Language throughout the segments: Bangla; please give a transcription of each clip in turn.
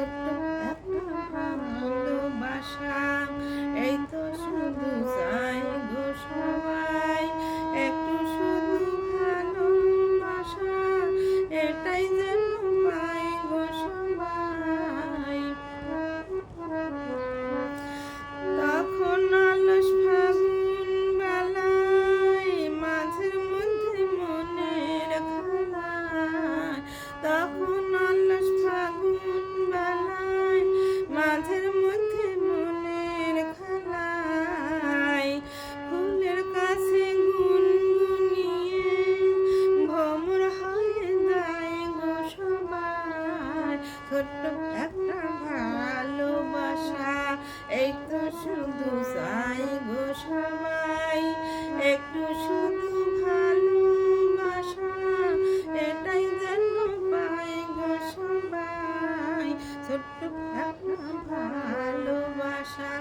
ছোট্ট একটা ভালোবাসা। এই তো শুধু চাই গো সবাই একটু শুধু ভালোবাসা, এটাই যেন পাই গো সবাই। তখন অলস ফাগুন বেলায় মাঝের মধ্যে মনের খেলায়, তখন অলস ফাগুন বেলায় মাঝের মধ্যে মনের খেলায়, ফুলের কাছে গুনগুনিয়ে ভ্রমর হয়ে যায় গো সবাই। ছোট্ট একটা ভালোবাসা, এই তো শুধু চাই গো সবাই একটু শুধু ভালোবাসা, এটাই যেন পাই গো সবাই। ছোট্ট একটা ভালোবাসা,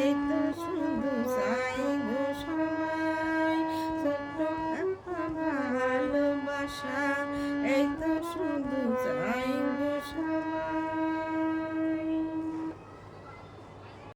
এই তো শুধু চাই গো